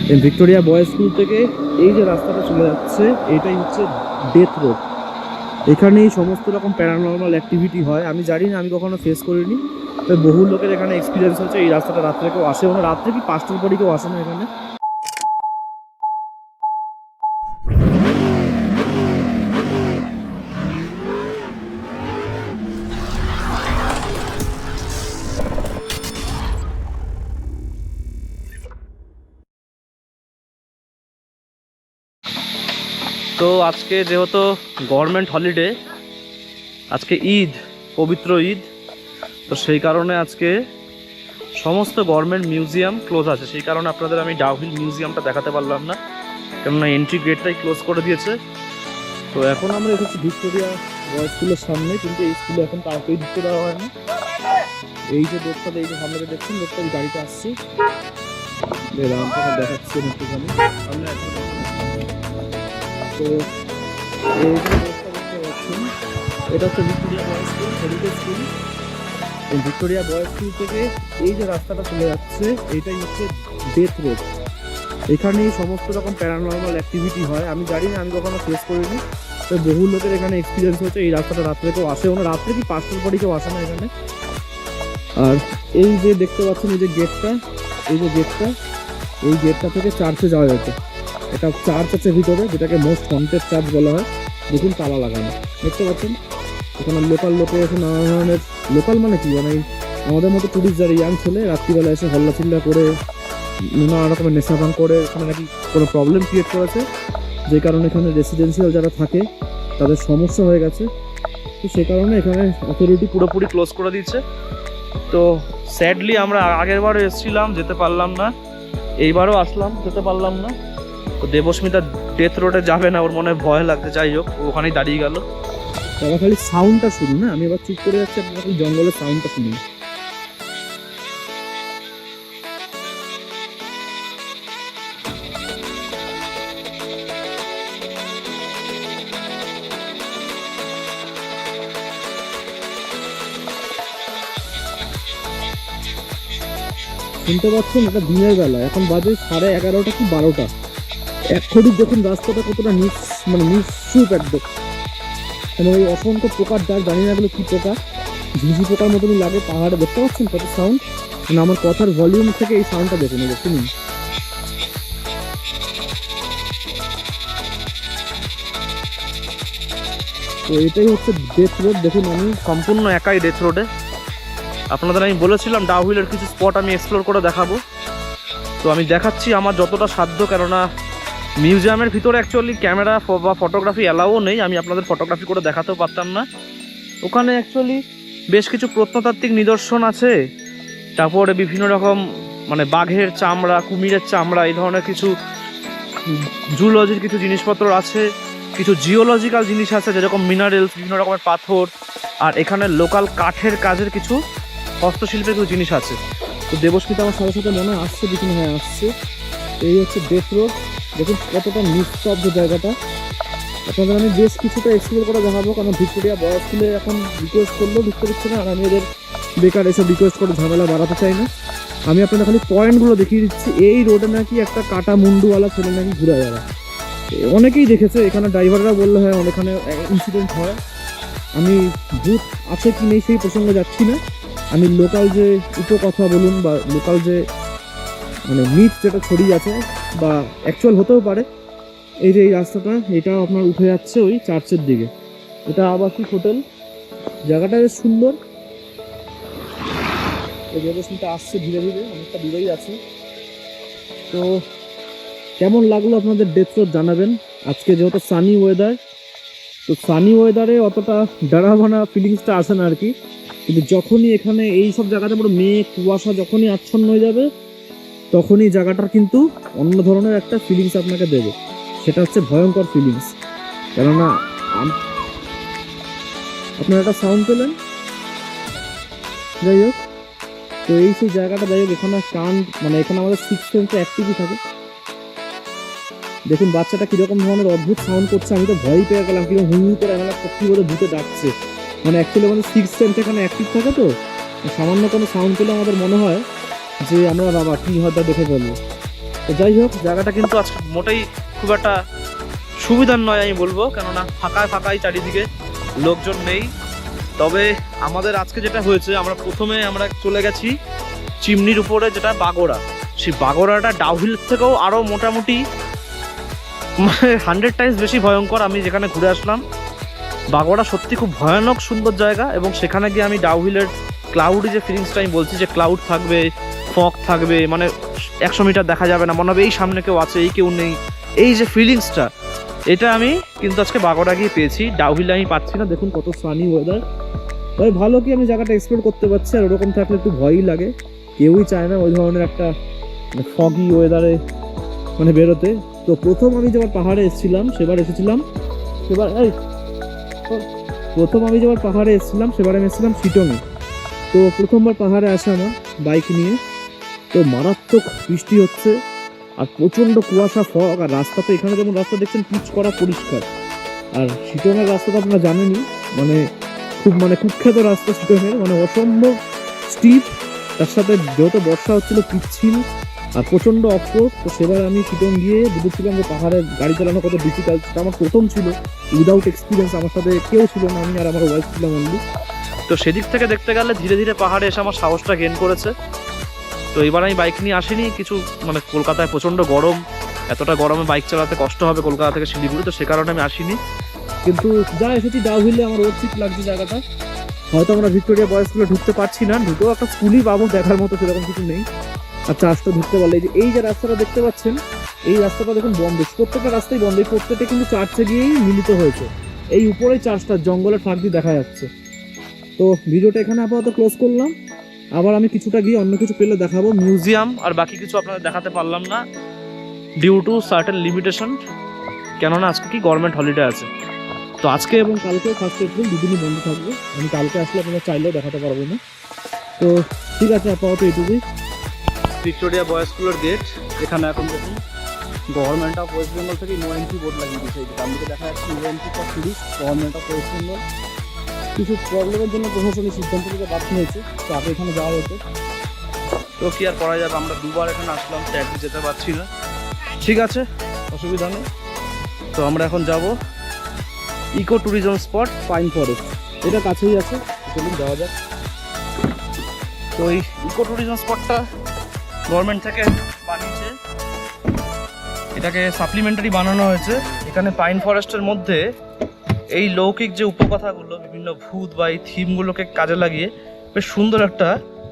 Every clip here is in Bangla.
ভিক্টোরিয়া বয়েজ স্কুল থেকে এই যে রাস্তাটা চলে যাচ্ছে এটাই হচ্ছে ডেথ রোড। এখানেই সমস্ত রকম প্যারানর্মাল অ্যাক্টিভিটি হয়। আমি জানি না, আমি কখনো ফেস করিনি, তবে বহু লোকের এখানে এক্সপিরিয়েন্স হচ্ছে। এই রাস্তাটা রাত্রে কেউ আসে না, রাত্রে কি 5টার পরই কেউ আসে না এখানে। তো আজকে যেহেতু গভর্নমেন্ট হলিডে, আজকে ঈদ, পবিত্র ঈদ, তো সেই কারণে আজকে সমস্ত গভর্নমেন্ট মিউজিয়াম ক্লোজ আছে। সেই কারণে আপনাদের আমি ডাউহিল মিউজিয়ামটা দেখাতে পারলাম না, কেননা এন্ট্রি গেটটাই ক্লোজ করে দিয়েছে। তো এখন আমরা এসেছি ভিক্টোরিয়া বয়েজ স্কুলের সামনে, কিন্তু এই স্কুলে এখন কাউকেই ঢুকতে দেওয়া হয় না। এই যে রোডটাতে, এই যে সামনে দেখছেন রোডটা, এই গাড়িটা আসছে, দেখাচ্ছি একটুখানি আমরা এখন। তো এই যে রোডটা দেখতে পাচ্ছেন, এটা হচ্ছে Victoria boys school, heritage school. এই ভিক্টোরিয়া বয়েজ স্কুল থেকে এই যে রাস্তাটা চলে যাচ্ছে এটাই হচ্ছে ডেথ রোড। এখানেই সমস্ত রকম প্যারানর্মাল অ্যাক্টিভিটি হয়। আমি জানি না, আমি কখনো ফেস করিনি, তবে বহু লোকের এখানে এক্সপিরিয়েন্স হচ্ছে। এই রাস্তাটা রাত্রে কেউ আসেও না, রাত্রে কি 5টার পরই কেউ আসে না এখানে। আর এই যে দেখতে পাচ্ছেন এই যে গেটটা, এই যে গেটটা, এই গেটটা থেকে চার্চে যাওয়া যেত। এটা চার্চ আছে ভিতরে, যেটাকে মোস্ট হন্টেড চার্চ বলা হয়। দেখুন তালা লাগানো, দেখতে পাচ্ছেন। এখানে লোকাল লোকে এসে নানা ধরনের, লোকাল মানে কি, মানে আমাদের মতো টুরিস্ট যারা ইয়াং ছেলে রাত্রিবেলা এসে হল্লা চিল্লা করে নানা রকমের নেশা ভাঙ করে এখানে নাকি কোনো প্রবলেম ক্রিয়েট করেছে, যে কারণে এখানে রেসিডেন্সিয়াল যারা থাকে তাদের সমস্যা হয়ে গেছে। তো সে কারণে এখানে অথরিটি পুরোপুরি ক্লোজ করে দিচ্ছে। তো স্যাডলি আমরা আগের বারও এসেছিলাম, যেতে পারলাম না, এইবারও আসলাম, যেতে পারলাম না। তো দেবস্মিতা ডেথ রোডে যাবে না, ওর মনে ভয় লাগছে। যাই হোক, ওখানেই দাঁড়িয়ে গেল। তারা খালি সাউন্ডটা শুনুন না, আমি এবার চুপ করে যাচ্ছি, আপনারা খালি জঙ্গলের সাউন্ডটা শুনুন। শুনতে পাচ্ছেন? এটা দিনের বেলা, এখন বাজে 11:30 কি 12টা। এক্ষুনি দেখুন রাস্তাটা কতটা নিঃসুপ একদম। এবং এই অসংখ্য পোকার ডাক, জানি না এগুলো কি পোকা, ঝিঝি পোকার মতনই লাগে পাহাড়ে। দেখতে পাচ্ছেন কত সাউন্ড, মানে আমার কথার ভলিউম থেকে এই সাউন্ডটা দেখুন, শুনুন। তো এটাই হচ্ছে ডেথ রোড। দেখুন আমি সম্পূর্ণ একাই ডেথ রোডে। আপনাদের আমি বলেছিলাম ডাউহিলের কিছু স্পট আমি এক্সপ্লোর করে দেখাবো, তো আমি দেখাচ্ছি আমার যতটা সাধ্য। কেননা মিউজিয়ামের ভিতরে অ্যাকচুয়ালি ক্যামেরা বা ফটোগ্রাফি অ্যালাউও নেই, আমি আপনাদের ফটোগ্রাফি করে দেখাতেও পারতাম না। ওখানে অ্যাকচুয়ালি বেশ কিছু প্রত্নতাত্ত্বিক নিদর্শন আছে, তারপরে বিভিন্ন রকম মানে বাঘের চামড়া, কুমিরের চামড়া, এই ধরনের কিছু জুলজির কিছু জিনিসপত্র আছে, কিছু জিওলজিক্যাল জিনিস আছে, যেরকম মিনারেলস, বিভিন্ন রকমের পাথর, আর এখানে লোকাল কাঠের কাজের কিছু হস্তশিল্পের কিছু জিনিস আছে। তো দেবস্মিতা আমার সাথে সাথে মনে আসছে, দেখুন হ্যাঁ আসছে। এই হচ্ছে ডেথ রোড, দেখুন কতটা নিস্তব্ধ জায়গাটা। আপনাদের আমি বেশ কিছুটা এক্সপ্লোর করে দেখাবো, কারণ ভিক্টোরিয়া বয়েজ স্কুলে এখন রিকোয়েস্ট করলেও ঢুকতে দিচ্ছে না, আর আমি এদের বেকার এসে রিকোয়েস্ট করে ঝামেলা বাড়াতে চাই না। আমি আপনাদের খালি পয়েন্টগুলো দেখিয়ে দিচ্ছি। এই রোডে নাকি একটা কাটা মুন্ডুওয়ালা ছেলে নাকি ঘুরে বেড়ায়, অনেকেই দেখেছে। এখানে ড্রাইভাররা বললে হয় অনেকখানে ইনসিডেন্ট হয়। আমি ভূত আছে কি নেই সেই প্রসঙ্গে যাচ্ছি না, আমি লোকাল যে উপকথা বলুন বা লোকাল যে মানে মিথ যেটা ছড়িয়ে আছে বা অ্যাকচুয়াল হতেও পারে। এই যে এই রাস্তাটা, এটা আপনার উঠে যাচ্ছে ওই চার্চের দিকে। এটা আবাসিক হোটেল, জায়গাটা বেশ সুন্দর। এই দেবস্মিতা আসছে ধীরে ধীরে, অনেকটা দূরেই আছে। তো কেমন লাগলো আপনাদের ডেথ রোড জানাবেন। আজকে যেহেতু সানি ওয়েদার, তো সানি ওয়েদারে অতটা ডরাবানা ফিলিংসটা আসে না আর কি, কিন্তু যখনই এখানে এই সব জায়গাতে পুরো মেঘ কুয়াশা যখনই আচ্ছন্ন হয়ে যাবে, তখনই জায়গাটার কিন্তু অন্য ধরনের একটা ফিলিংস আপনাকে দেবে। সেটা হচ্ছে ভয়ঙ্কর ফিলিংস। কেননা আপনারা একটা সাউন্ড পেলেন, যাই হোক। তো এই সেই জায়গাটা, যাই হোক, এখানে কান মানে এখানে আমাদের সিক্স সেন্সে অ্যাক্টিভই থাকে। দেখুন বাচ্চাটা কিরকম ধরনের অদ্ভুত সাউন্ড করছে, আমি তো ভয় পেয়ে গেলাম, কিরকম হুম করে এমন সত্যি করে ভূতে ডাকছে। মানে অ্যাকচুয়ালি আমাদের সিক্স সেন্স এখানে অ্যাক্টিভ থাকে, তো সামান্য কোনো সাউন্ড পেলে আমাদের মনে হয় যে আমরা বাবা কী হয়তো দেখে ফেলবো। তো যাই হোক, জায়গাটা কিন্তু আজকে মোটেই খুব একটা সুবিধার নয় আমি বলবো, কেননা ফাঁকায় ফাঁকাই চারিদিকে, লোকজন নেই। তবে আমাদের আজকে যেটা হয়েছে, আমরা চলে গেছি চিমনির উপরে, যেটা বাগোড়া। সেই বাগোড়াটা ডাউহিল থেকেও আরও মোটামুটি 100 টাইমস বেশি ভয়ঙ্কর। আমি যেখানে ঘুরে আসলাম, বাগোড়া সত্যি খুব ভয়ানক সুন্দর জায়গা, এবং সেখানে গিয়ে আমি ডাউহিলের ক্লাউডি যে ফিলিংসটা আমি বলছি, যে ক্লাউড থাকবে, ফগ থাকবে, মানে 100 মিটার দেখা যাবে না, মনে হবে এই সামনে কেউ আছে, এই কেউ নেই, এই যে ফিলিংসটা, এটা আমি কিন্তু আজকে বাগোড়া গিয়ে পেয়েছি। ডাউহিলে আমি পাচ্ছি না। দেখুন কত সানি ওয়েদার। তবে ভালো কি আমি জায়গাটা এক্সপ্লোর করতে পারছি, আর ওরকম থাকলে একটু ভয়ই লাগে। কেউই চায় না ওই ধরনের একটা ফগি ওয়েদারে মানে বেরোতে। তো প্রথম আমি যেবার পাহাড়ে এসেছিলাম সেবার আমি এসেছিলাম শিটংয়ে। তো প্রথমবার পাহাড়ে আসা আমার বাইক নিয়ে। তো মারাত্মক বৃষ্টি হচ্ছে, আর প্রচণ্ড কুয়াশা, ফগ, আর রাস্তা তো এখানে যেমন রাস্তা দেখছেন পিচ করা পরিষ্কার, আর শিটংয়ের রাস্তা তো আপনারা জানেনই, খুব কুখ্যাত রাস্তা শিটংয়ের, অসম্ভব স্টিপ, তার সাথে যেহেতু বর্ষা হচ্ছিল পিচ্ছিল আর প্রচণ্ড অফরোড। তো সেবার আমি শিটং গিয়ে বুঝেছিলাম যে পাহাড়ে গাড়ি চালানো কত ডিফিকাল্ট। সেটা আমার প্রথম ছিল, উইদাউট এক্সপিরিয়েন্স, আমার সাথে কেউ ছিল না, আমি আর আমার ওয়াইফ ছিলাম অনলি। তো সেদিক থেকে দেখতে গেলে ধীরে ধীরে পাহাড়ে এসে আমার সাহসটা গেইন করেছে। তো এবার আমি বাইক নিয়ে আসিনি, কিছু কলকাতায় প্রচণ্ড গরম, এতটা গরমে বাইক চালাতে কষ্ট হবে কলকাতা থেকে শিলিগুড়ি, তো সে কারণে আমি আসিনি। কিন্তু যা এসেছি ডাউহিলে, আমার রোড ট্রিপ লাগছে জায়গাটা। হয়তো আমরা ভিক্টোরিয়া বয়েজ স্কুলে ঢুকতে পারছি না, ঢুকেও একটা স্কুলই পাবো, দেখার মতো সেরকম কিছু নেই। আর চার্চটা ঢুকতে পারলে এই যে রাস্তাটা দেখতে পাচ্ছেন, এই রাস্তাটা দেখুন বন্ধ, প্রত্যেকটা রাস্তাই বন্ধ, এই প্রত্যেকটা কিন্তু চার্চে গিয়েই মিলিত হয়েছে। এই উপরেই চার্চটা জঙ্গলের ফাঁক দিয়ে দেখা যাচ্ছে। তো ভিডিওটা এখানে আপাতত ক্লোজ করলাম, আবার আমি কিছুটা গিয়ে অন্য কিছু পেলে দেখাবো। মিউজিয়াম আর বাকি কিছু আপনাদের দেখাতে পারলাম না ডিউ টু সার্টেন লিমিটেশন, কেননা আজকে কি গভর্নমেন্ট হলিডে আছে। তো আজকে এবং কালকে 1 এপ্রিল দুদিনই বন্ধ থাকবে, আমি কালকে আসলে আপনারা চাইলেও দেখাতে পারবো না। তো ঠিক আছে, আপাতত এইটুকুই। ভিক্টোরিয়া বয়েজ স্কুলের গেট, এখানে এখন দেখুন গভর্নমেন্ট অফ ওয়েস্ট বেঙ্গল থেকে নো এন্ট্রি বোর্ড লাগিয়ে দিয়েছে। ডান দিকে দেখা যাচ্ছে no entry for tourist, government of West Bengal. কিছু প্রবলেমের জন্য প্রশাসনিক সিদ্ধান্ত নিতে বাধ্য হয়েছে, তো আগে এখানে যাওয়া হতো। তো কি আর করা যাবে, আমরা দুবার এখানে আসলাম, তো একদিন যেতে পারছি না। ঠিক আছে, অসুবিধা নেই। তো আমরা এখন যাব eco tourism spot pine forest, এটা কাছেই আছে, চলুন যাওয়া যাক। তো এই ইকো ট্যুরিজম স্পটটা গভর্নমেন্ট থেকে বানিয়েছে, এটাকে সাপ্লিমেন্টারি বানানো হয়েছে। এখানে পাইন ফরেস্টের মধ্যে এই লৌকিক যে উপকথাগুলো, বিভিন্ন ভূত বা এই থিমগুলোকে কাজে লাগিয়ে বেশ সুন্দর একটা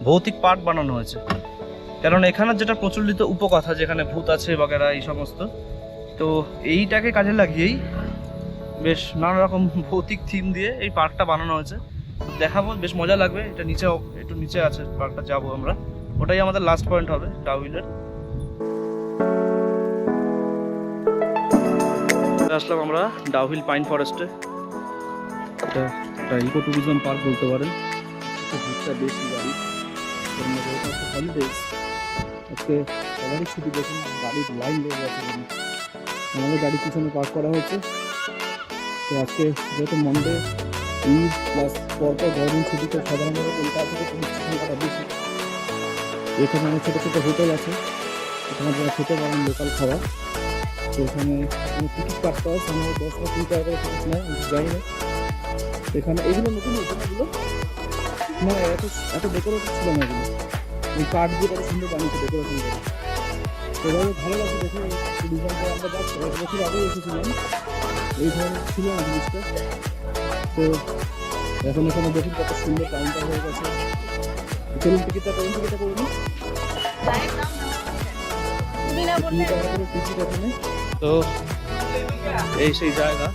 ভৌতিক পার্ক বানানো হয়েছে। কারণ এখানে যেটা প্রচলিত উপকথা, যেখানে ভূত আছে বাগেরা এই সমস্ত, তো এইটাকে কাজে লাগিয়েই বেশ নানা রকম ভৌতিক থিম দিয়ে এই পার্কটা বানানো হয়েছে। দেখাবো, বেশ মজা লাগবে। এটা নিচেও একটু নিচে আছে পার্কটা, যাবো আমরা, ওটাই আমাদের লাস্ট পয়েন্ট হবে ডাউহিলের। আসলাম আমরা ডাউহিল পাইন ফরেস্টে, এটা ইকো ট্যুরিজম পার্ক বলতে পারেন। ভিড়টা বেশি গাড়ি, হলিডেজ আজকে সবারই ছুটি, দেখুন গাড়ির লাইন লেগে গেছে, আমাদের গাড়ি পিছনে পার্ক করা হয়েছে। তো আজকে যেহেতু মন্ডে ঈদ প্লাস পরপর গভর্নমেন্ট ছুটিতে সাধারণত কলকাতা থেকে সংখ্যাটা বেশি। এখানে অনেক ছোটো ছোটো হোটেল আছে, এখানে আপনারা খেতে পারেন লোকাল খাবার। তো এখানে টিকিট কাটতে হয়, সামনে 10 বা 20 টাকা করে টিকিট নেয়, আমি জানি না। এখানে এগুলো নতুন হোটেলগুলো না, এত ডেকোরেশন ছিল না, এগুলো এই কাঠ দিয়ে কত সুন্দর বানিয়েছে ডেকোরেশন করে। তো ভালো লাগছে দেখে ডিজাইনটা। আমরা জাস্ট 1 বছর আগেও এসেছিলাম, এই ধরনের ছিল না জিনিসটা। তো এখন এখানে দেখুন কত সুন্দর কাউন্টার হয়ে গেছে। চলুন টিকিটটা করুন, টিকিটটা করুন। তো এই সেই জায়গা,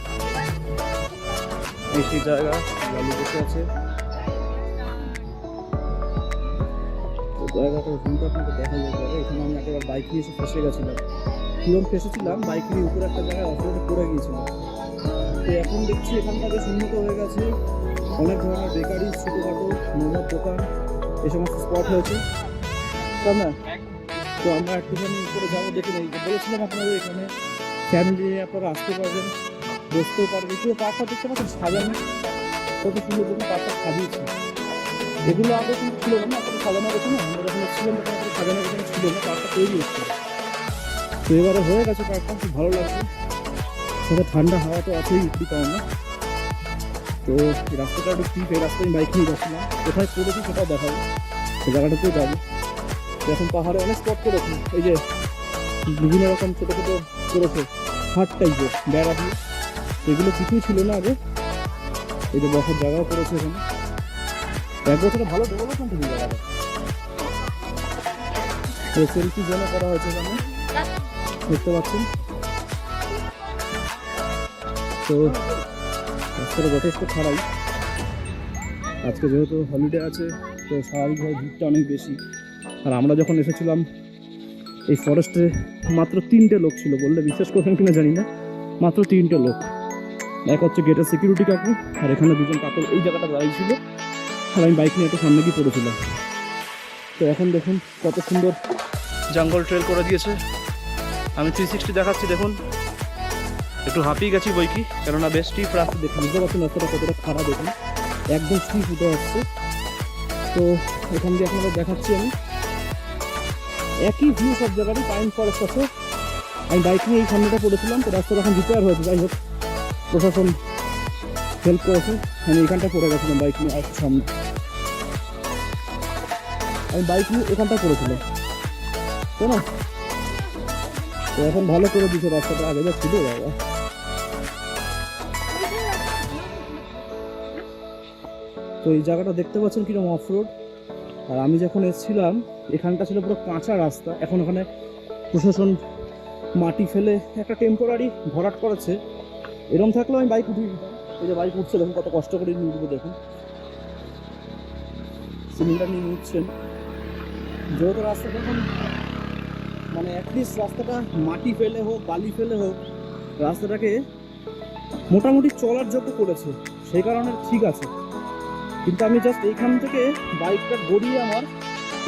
লালু বসে আছে। জায়গাটা কিন্তু আপনাকে দেখা যাবে। এখানে আমি একবার বাইক নিয়ে এসে ফেসে গেছিলাম, কিরম ফেসেছিলাম, বাইক নিয়ে উপরে একটা জায়গায় অফরোডে পড়ে গিয়েছিলাম। তো এখন দেখছি এখানটা বেশ উন্নত হয়ে গেছে, অনেক ধরনের বেকারি, ছোটোখাটো মোমোর দোকান, এই সমস্ত স্পট হয়েছে, তাই না? তো আমরা একটুখানি উপরে যাবো, দেখে নেই। বলেছিলাম আপনাদের এখানে ফ্যামিলি নিয়ে আপনারা আসতে পারবেন, বসতেও পারবেন। পুরো পার্কটা দেখতে পাচ্ছেন সাজানো, কত সুন্দর দেখুন পার্কটা সাজিয়েছে। এগুলো আগে কিন্তু ছিল না, আপনাদের সাজানো গেছে না, আমরা যখন ছিলাম তখন সাজানো গেছে ছিল না, পার্কটা তৈরি হচ্ছে। তো এবারে হয়ে গেছে পার্কটা, খুব ভালো লাগছে, সাথে ঠান্ডা হাওয়া তো আছেই একটু কম না। তো এই রাস্তাটা একটু ঠিক, এই রাস্তায় বাইক নিয়ে যাচ্ছিলাম, কোথায় করেছি সেটাও দেখাবো, সেই জায়গাটাতেও যাবো। তো এখন পাহাড়ে অনেক স্পট করেছি, এই যে বিভিন্ন রকম ছোটো ছোটো করেছে হাট টাইপের বেড়া দিয়ে, এগুলো কিছুই ছিল না আগে। এই যে বসার জায়গাও করেছে এখানে, এক বছরে ভালো ডেভেলপমেন্ট হয়েছে জায়গাটা। সেলফি জোনও করা হয়েছে এখানে, দেখতে পাচ্ছেন। তো রাস্তাটা যথেষ্ট খারাপ, আজকে যেহেতু হলিডে আছে তো স্বাভাবিকভাবে ভিড়টা অনেক বেশি। আর আমরা যখন এসেছিলাম এই ফরেস্টে মাত্র 3টে লোক ছিল, বললে বিশ্বাস করবেন কিনা জানি না, মাত্র 3টে লোক। এক হচ্ছে গেটের সিকিউরিটি কাকু, আর এখানে দুজন কাকু এই জায়গাটা দাঁড়িয়ে ছিল, আর আমি বাইক নিয়ে একটু সামনে গিয়ে পড়েছিলাম। তো এখন দেখুন কত সুন্দর জঙ্গল ট্রেল করে দিয়েছে। আমি 360 দেখাচ্ছি, দেখুন একটু হাঁপিয়ে গেছি বই কি, কেননা বেশ স্টিপ রাস্তা। দেখুন বুঝতে পারছেন রাস্তাটা কতটা খারাপ, দেখুন একদম স্টিপ উঠে আসছে। তো এখান দিয়ে আপনাদের দেখাচ্ছি আমি, একই ভিউ সব জায়গারই, পাইন ফরেস্ট আছে। আমি বাইক নিয়ে এই সামনেটা পড়েছিলাম, তো রাস্তাটা এখন রিপেয়ার হয়েছে, যাই হোক প্রশাসন হেল্প করেছে। আমি এখানটা পড়ে গেছিলাম বাইক নিয়ে, আর সামনে আমি বাইক নিয়ে এখানটা পড়েছিলাম, তো না। তো এখন ভালো করে দিচ্ছে রাস্তাটা, আগে যা ছিল বাবা। তো এই জায়গাটা দেখতে পাচ্ছেন কিরকম অফ রোড। আর আমি যখন এসেছিলাম এখানটা ছিল পুরো কাঁচা রাস্তা, এখন ওখানে প্রশাসন মাটি ফেলে একটা টেম্পোরারি ভরাট করেছে। এরকম থাকলেও আমি বাইক উঠিয়ে দিতাম। এই যে বাইক উঠছে, দেখুন কত কষ্ট করে নিয়ে উঠবো, দেখুন সিলিন্ডার নিয়ে উঠছেন। যেহেতু রাস্তাটা এখন মানে অ্যাটলিস্ট রাস্তাটা মাটি ফেলে হোক বালি ফেলে হোক রাস্তাটাকে মোটামুটি চলার যোগ্য করেছে, সেই কারণে ঠিক আছে। কিন্তু আমি জাস্ট এইখান থেকে বাইকটা গড়িয়ে আমার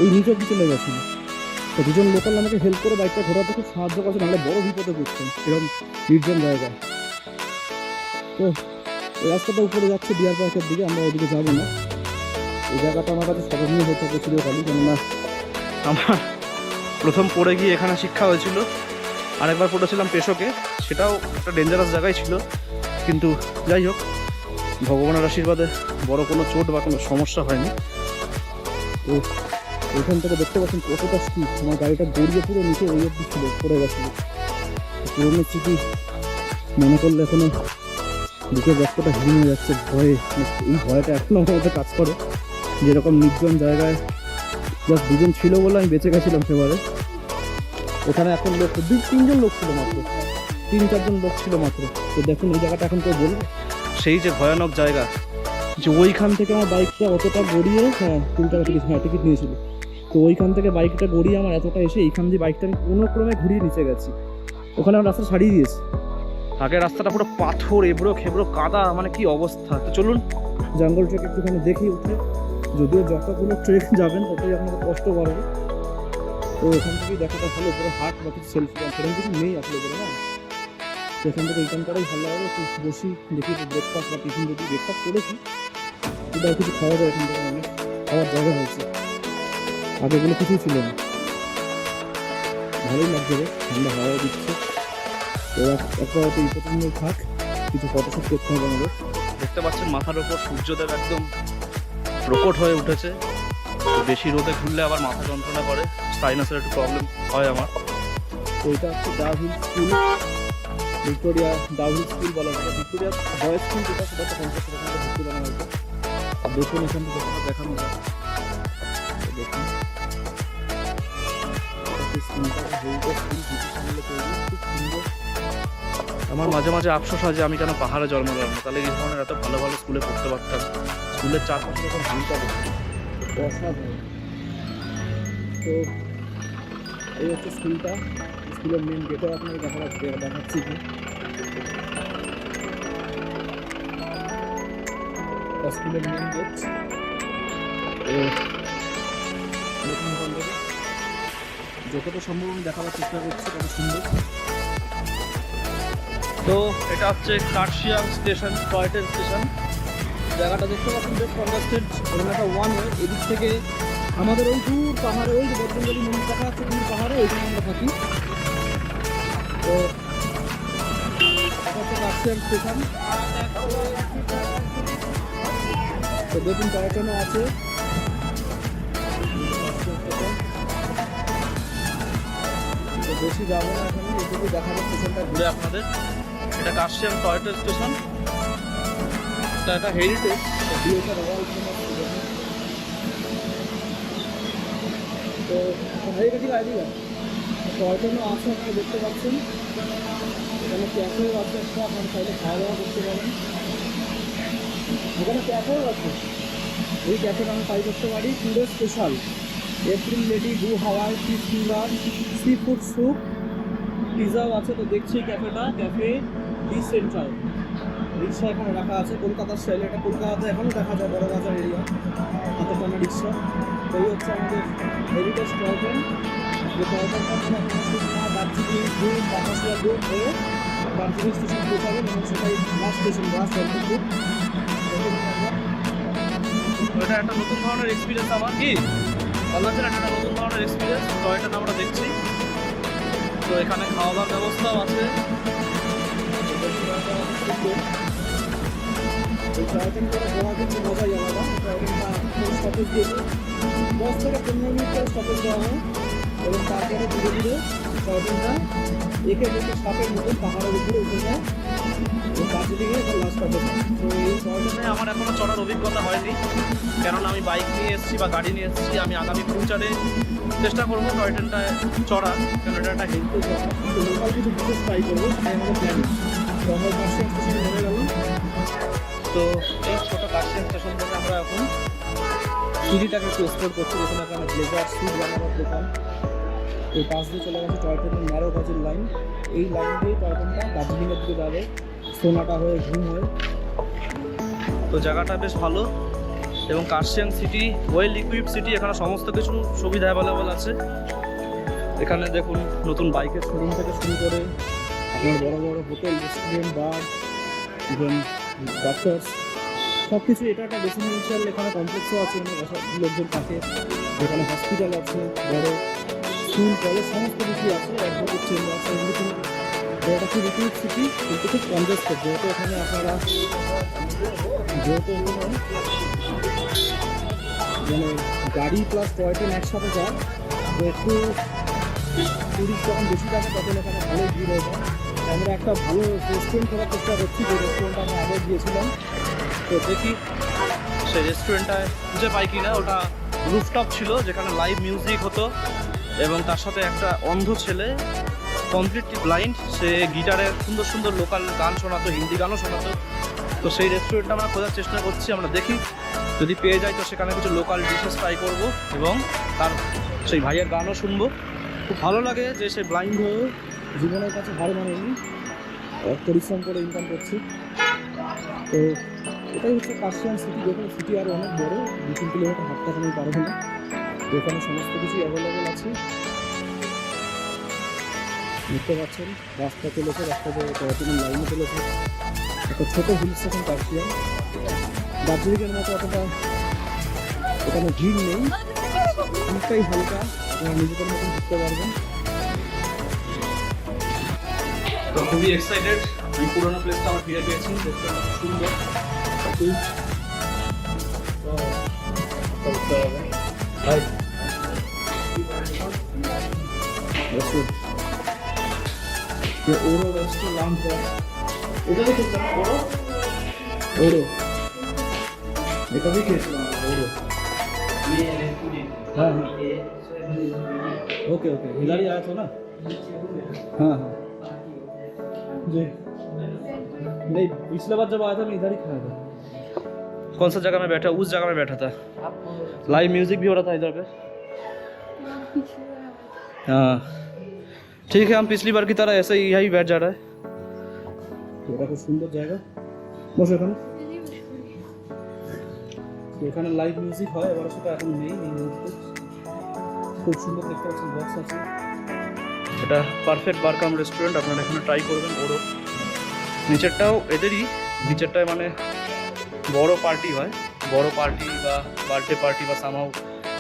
ওই নিচের দিকে চলে গেছিল। তো দুজন লোকাল আমাকে হেল্প করে বাইকটা ঘোরাতে খুব সাহায্য করছে, নাহলে বড় বিপদে পড়ছেন এরকম নির্জন জায়গায়। তো এই রাস্তাটা উপরে যাচ্ছে ডিয়ার পার্কের দিকে, আমরা ওইদিকে যাবো না। এই জায়গাটা আমার কাছে স্মরণীয় হয়ে থাকে চিরকালই, কেননা আমার প্রথম পড়ে গিয়ে এখানে শিক্ষা হয়েছিল। আরেকবার পড়েছিলাম পেশোকে, সেটাও একটা ডেঞ্জারাস জায়গায় ছিল, কিন্তু যাই হোক ভগবানের আশীর্বাদে বড় কোনো চোট বা কোনো সমস্যা হয়নি। তো এখান থেকে দেখতে পাচ্ছেন কতটা স্পিড, আমার গাড়িটা গড়িয়ে পুরো নিচে ওই অব্দি ছিল, পড়ে গেছিল। পুরোনো স্মৃতি মনে করলে এখনো বুকের রক্তটা হিম হয়ে যাচ্ছে ভয়ে। এই ভয়টা এখনো আমার মধ্যে কাজ করে, যেরকম নির্জন জায়গায় জাস্ট দুজন ছিল বলে আমি বেঁচে গেছিলাম সেবারে। ওখানে এখন লোক 2-3জন লোক ছিল মাত্র, 3-4জন লোক ছিল মাত্র। তো দেখুন এই জায়গাটা এখন কেউ বলবে, সেই যে ভয়ানক জায়গা, যে ওইখান থেকে আমার বাইকটা অতটা গড়িয়ে, হ্যাঁ 2 টাকা টিকিট, হ্যাঁ টিকিট নিয়েছিল। তো ওইখান থেকে বাইকটা গড়িয়ে আমার এতটা এসে এইখান দিয়ে বাইকটা আমি কোনো ক্রমে ঘুরিয়ে নিচে গেছি, ওখানে আমার রাস্তা ছাড়িয়ে দিয়েছে। আগের রাস্তাটা পুরো পাথর, এবড়ো খেবড়ো কাদা, মানে কি অবস্থা। তো চলুন জঙ্গল ট্রেক একটুখানি দেখি উঠে, যদিও যতগুলো ট্রেক যাবেন ততই আপনাদের কষ্ট বাড়বে। তো এখান থেকেই দেখাটা ভালো, উপরে হাট বা কিছু সেলফি সেরকম কিছু নেই আসলে উপরে, না। তো এখান থেকে এইখান করাই ভালো হবে, একটু বসি দেখি ব্রেকফাস্ট বা টিফিন, যদি ব্রেকফাস্ট করেছি এটা কিছু খাওয়া যায় এখান থেকে, অনেক খাওয়ার জায়গা হয়েছে, আগেগুলো কিছুই ছিল না। ভালোই লাগছে রে, ঠান্ডা হাওয়া দিচ্ছে। তো একবার হয়তো এই পছন্দ থাক, কিছু ফটোশ্যুট করতে হবে আমাদের। দেখতে পাচ্ছেন মাথার ওপর সূর্যদেব একদম প্রকট হয়ে উঠেছে। বেশি রোদে ঘুরলে আবার মাথা যন্ত্রণা করে, সাইনাসের একটু প্রবলেম হয় আমার। তো এটা হচ্ছে Dowhill school, Victoria Dowhill school বলা হয়। ভিক্টোরিয়া বয়েজ স্কুল যেটা, সেটা তো 50 টাকা ভর্তি বানানো হয়েছে। আর দেখুন এখান থেকে যতটা দেখানো যায়, দেখুন স্কুলটা হেরিটেজ স্কুল, ব্রিটিশ আমলে তৈরি, খুব সুন্দর। আমার মাঝে মাঝে আফসোস হয় যে আমি কেন পাহাড়ে জন্মগ্রহণ করলাম, তাহলে এই ধরনের এত ভালো ভালো স্কুলে পড়তে পারতাম। স্কুলের চারপাশে যখন ভিউটা দেখুন অসাধারণ। তো এই হচ্ছে স্কুলটা, স্কুলের মেন গেটও আপনাকে দেখাচ্ছি কি স্কুলের মেন গেট। যতটা সম্ভব আমি দেখাবার চেষ্টা করছি, কত সুন্দর। তো এটা হচ্ছে Kurseong station, toy train station. জায়গাটা দেখতে পাচ্ছেন বেশ কনজাস্টেড, এখানে একটা ওয়ান ওয়ে। এদিক থেকে আমাদের ওই দূর পাহাড়ে, ওই যে বজরঙ্গলী মন্দির দেখা যাচ্ছে দূর পাহাড়ে, ওইখানে আমরা থাকি। তো এটা হচ্ছে কাশিয়ান স্টেশন। তো দেখুন টয়টনও আছে। তো বেশি যাবো না এখানে, এটুকু দেখাবো স্টেশনটা ঘুরে আপনাদের। এটা কাশিয়ান টয়টো স্টেশন, এটা একটা হেরিটেজ। বিয়েটা রয়্যাল ফেমাস। তো হারিয়ে গেছি আইডিয়া টয়টনও আছে, আপনারা দেখতে পাচ্ছেন। এখানে ক্যাফেও আছে একটা, আপনার চাইলে খাওয়া দাওয়া করতে পারেন। এখানে ক্যাফেও আছে, এই ক্যাফেটা আমি ট্রাই করতে পারি। Today special April lady blue Hawaii fish finger seafood soup পিজাও আছে। তো দেখছি ক্যাফেটা, ক্যাফে ডি সেন্ট্রাল। রিক্সা এখানে রাখা আছে কলকাতার স্টাইলে। এটা কলকাতাতে এখনও দেখা যায়, বড় বাজার এরিয়া, হাতে টানা রিক্সা। তো এই হচ্ছে আমাদের হেরিটেজ টয়টন। যে টয়টনটা মানে আপনার সুরমা, দার্জিলিং, দুধ, বাতাসিয়া দুধ হয়ে দার্জিলিং স্টেশন পৌঁছাবেন এবং সেটাই লাস্ট স্টেশন লাস্ট গন্তব্য। এটা একটা নতুন ধরনের এক্সপিরিয়েন্স আমার, কি ভালো লাগছে না? একটা নতুন ধরনের এক্সপিরিয়েন্স টয়টন আমরা দেখছি। তো এখানে খাওয়া দাওয়ার ব্যবস্থাও আছে। এই টয়টন করে ঘোরা কিন্তু মজাই আলাদা। টয়টনটা স্টপেজ দিয়েছে 10 থেকে 15 মিনিট করে স্টপেজ দেওয়া হয় এবং তারপরে ধীরে ধীরে টয়টনটা একে দেখে সাপের মতন পাহাড়ের উপরে উঠে যায় এবং দার্জিলিংয়ে এটা লাস্ট স্টপেজ। তো এই টয়টনে আমার এখনো চড়ার অভিজ্ঞতা হয়নি, কেননা আমি বাইক নিয়ে এসেছি বা গাড়ি নিয়ে এসেছি। আমি আগামী ফিউচারে চেষ্টা করবো টয়টনটায় চড়ার, কেন এটা একটা হেল্প। লোকাল কিছু বিশেষ ট্রাই করবো, তাই আমাদের প্ল্যান। তো আমরা কাশিয়ান স্টেশনে নেমে গেলাম। তো এই ছোটো কাশিয়ান স্টেশন থেকে আমরা এখন সিটিটাকে একটু এক্সপ্লোর করছি। যেখানে এখানে ব্লেজার স্যুট বানাবার দোকান। এই পাশ দিয়ে চলে গেছে টয়টনের ন্যারো গজের লাইন। এই লাইন দিয়ে টয়টনটা দার্জিলিংয়ের দিকে যাবে, সোনাটা হয়ে ঘুম হয়ে। তো জায়গাটা বেশ ভালো এবং কাশিয়ান সিটি ওয়েল ইকুইপ সিটি। এখানে সমস্ত কিছু সুবিধা অ্যাভেলেবল আছে। এখানে দেখুন নতুন বাইকের শোরুম থেকে শুরু করে আপনার বড় বড় হোটেল, রেস্টুরেন্ট, বার, ইভেন ডক্টরস, সব কিছু। এটা একটা রেসিডেন্সিয়াল এখানে কমপ্লেক্সও আছে, লোকজন থাকে। এখানে হসপিটাল আছে, বড় স্কুল, কলেজ, সমস্ত কিছু আছে। অ্যাডভোকেট চেম্বার আছে, এভরিথিং। তো এটা খুব ইকুইপ সিটি, কিন্তু খুব কনজেস্টেড। যেহেতু এখানে আপনারা মানে গাড়ি প্লাস টয়টন একসাথে যায়, তো একটু টুরিস্ট যখন বেশি থাকে তখন এখানে ভালো ভিড় হয়ে যায়। আমরা একটা ভালো রেস্টুরেন্ট করার চেষ্টা করছি, যে রেস্টুরেন্টটা আমরা আগে গিয়েছিলাম। তো দেখি সেই রেস্টুরেন্টটায় খুঁজে পাই কিনা। ওটা রুফটপ ছিল, যেখানে লাইভ মিউজিক হতো এবং তার সাথে একটা অন্ধ ছেলে, কমপ্লিটলি ব্লাইন্ড, সে গিটারে সুন্দর সুন্দর লোকাল গান শোনাতো, হিন্দি গানও শোনাতো। তো সেই রেস্টুরেন্টটা আমরা খোঁজার চেষ্টা করছি। আমরা দেখি যদি পেয়ে যাই তো সেখানে কিছু লোকাল ডিশেস ট্রাই করবো এবং তার সেই ভাইয়ের গানও শুনবো। খুব ভালো লাগে যে সে ব্লাইন্ড হয়ে জীবনের কাছে হার মানেনি, পরিশ্রম করে ইনকাম করছি। তো এটাই হচ্ছে কাশিয়ান সিটি। যেখানে সিটি আরও অনেক বড়, 2-3 কিলোমিটার হাঁটতে আমি পারবো না। তো এখানে সমস্ত কিছু অ্যাভেলেবেল আছে। দেখতে পাচ্ছেন রাস্তা চলেছে, রাস্তাতে টয়টনের লাইনে চলেছে। একটা ছোটো হিল স্টেশন কাশিয়ান। দার্জিলিংয়ের মতো অতটা এখানে ভিড় নেই, অনেকটাই হালকা, আপনারা নিজেদের মতন ঘুরতে পারবেন। তো খুবই এক্সাইটেড। আমি পুরোনো প্লেসটা আমার ফিরে পেয়েছি, রেস্টুরেন্টটা খুব সুন্দর। করতে হবে ভাই। ওরো রেস্টুরেন্ট, এটা দেখেছিলাম বড় ওরো, এটা भी খেয়েছিলাম ওরো। हाँ ओके ओके, हिलारी आया था ना? हाँ हाँ जी, नहीं पिछले बार जब आया था मैं इधर ही खाया था। कौन सा जगह में बैठा? उस जगह में बैठा था। लाइव म्यूजिक भी हो रहा था इधर पे। हाँ ठीक है, हम पिछली बार की तरह ऐसे ही यही बैठ जा रहा है। এটা খুব সুন্দর জায়গা, বসে এখানে। তো এখানে লাইভ মিউজিক হয়, এবার সেটা এখন নেই এই মুহূর্তে। খুব সুন্দর দেখতে পাচ্ছেন, বক্স আছে। এটা পারফেক্ট বারকাম রেস্টুরেন্ট, আপনারা এখানে ট্রাই করবেন। বড় নিচেরটাও এদেরই, নিচেরটায় মানে বড় পার্টি হয়, বড় পার্টি বা বার্থডে পার্টি বা সামহাও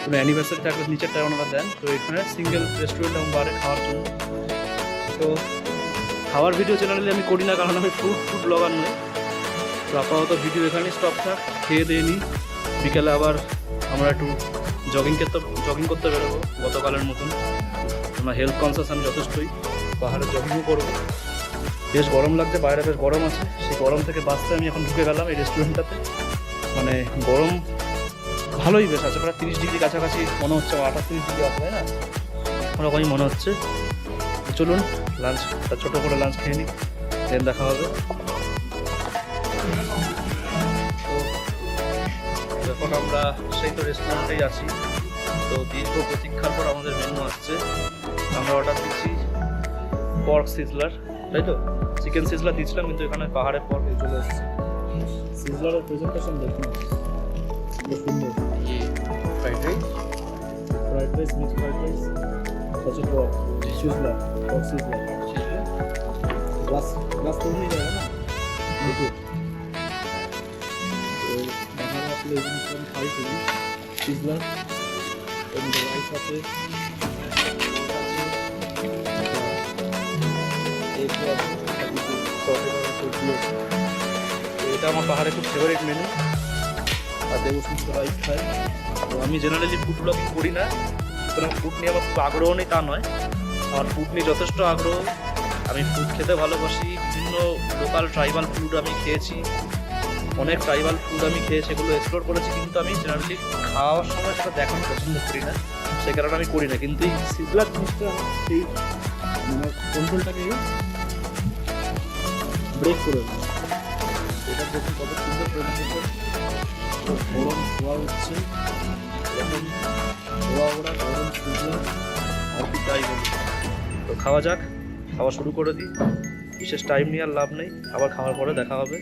কোনো অ্যানিভার্সারি থাকলে নিচেরটায় ওনারা দেন। তো এখানে সিঙ্গেল রেস্টুরেন্ট এবং বারে খাওয়ার জন্য। তো খাওয়ার ভিডিও চ্যানেলে আমি করি না, কারণ আমি ফুড ব্লগার নই। তো আপাতত ভিডিও এখানেই স্টপ থাক, খেয়ে দিয়ে নিই। বিকেলে আবার আমরা একটু জগিং করতে বেরোবো গতকালের মতন। আমার হেলথ কনসাস আমি যথেষ্টই, পাহাড়ে জগিংও করবো। বেশ গরম লাগছে, বাইরে বেশ গরম আছে। সেই গরম থেকে বাঁচতে আমি এখন ঢুকে গেলাম এই রেস্টুরেন্টটাতে। মানে গরম ভালোই বেশ আছে, প্রায় 30 ডিগ্রি কাছাকাছি মনে হচ্ছে, 38 ডিগ্রি আছে, তাই না? ওরকমই মনে হচ্ছে। তো চলুন লাঞ্চ, ছোটো করে লাঞ্চ খেয়ে নিই, দেন দেখা হবে। তো এখন আমরা সেই তো রেস্টুরেন্টেই আছি। তো দীর্ঘ প্রতীক্ষার পর আমাদের মেনু আসছে। আমরা অর্ডার দিচ্ছি পর্ক সিজলার, তাই তো? চিকেন সিজলার দিয়েছিলাম, কিন্তু এখানে পাহাড়ের পর্ক চলে এসেছে। সিজলারের প্রেজেন্টেশন দেখুন, খুব সুন্দর। Fried rice, mix fried rice, হচ্ছে pork sizzler, pork sizzler. Glass তো নিয়ে যাবে না, দেখুন। তো বাঙালি আসলে এই জিনিসটা আমি খাই করি। সিজলার, এর মধ্যে রাইস আছে, এটা আমার পাহাড়ে খুব ফেভারিট মেনু। আর দেবসমুদ্র রাইস খাই। তো আমি জেনারেলি ফুড ব্লগিং করি না, সুতরাং ফুড নিয়ে আমার খুব আগ্রহ নেই তা নয়। আমার ফুড নিয়ে যথেষ্ট আগ্রহ। আমি ফুড খেতে ভালোবাসি। বিভিন্ন লোকাল ট্রাইবাল ফুড আমি খেয়েছি, অনেক ট্রাইবাল ফুড আমি খেয়ে সেগুলো এক্সপ্লোর করেছি, কিন্তু আমি জেনারেলি খাওয়ার সময় সেটা দেখানো পছন্দ করি না, সে কারণে আমি করি না। কিন্তু এই সিজলার জিনিসটা সেই মানে কন্ট্রোলটাকে ব্রেক করে দেয়। এটা দেখুন কত সুন্দর প্রেজেন্টেশন। গরম ধোয়া হচ্ছে, এরকম ধোয়া ওরা গরম সিজলার, আর কি তাই বলি। তো খাওয়া যাক, খাওয়া শুরু করে দিই। বিশেষ টাইম নিয়ে আর লাভ নেই, আবার খাওয়ার পরে দেখা হবে।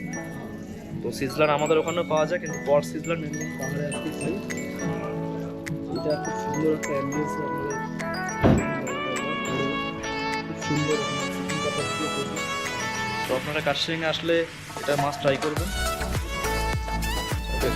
তো সিজলার আমাদের ওখানেও পাওয়া যায়, কিন্তু পর্ক সিজলার মিনিমাম পাহাড়ে আসতে খাই। এটা খুব সুন্দর একটা অ্যাম্বিয়েন্স, আমাদের খুব সুন্দর। তো আপনারা কার্শিয়াংয়ে আসলে এটা মাস্ট ট্রাই করবেন। ওকে।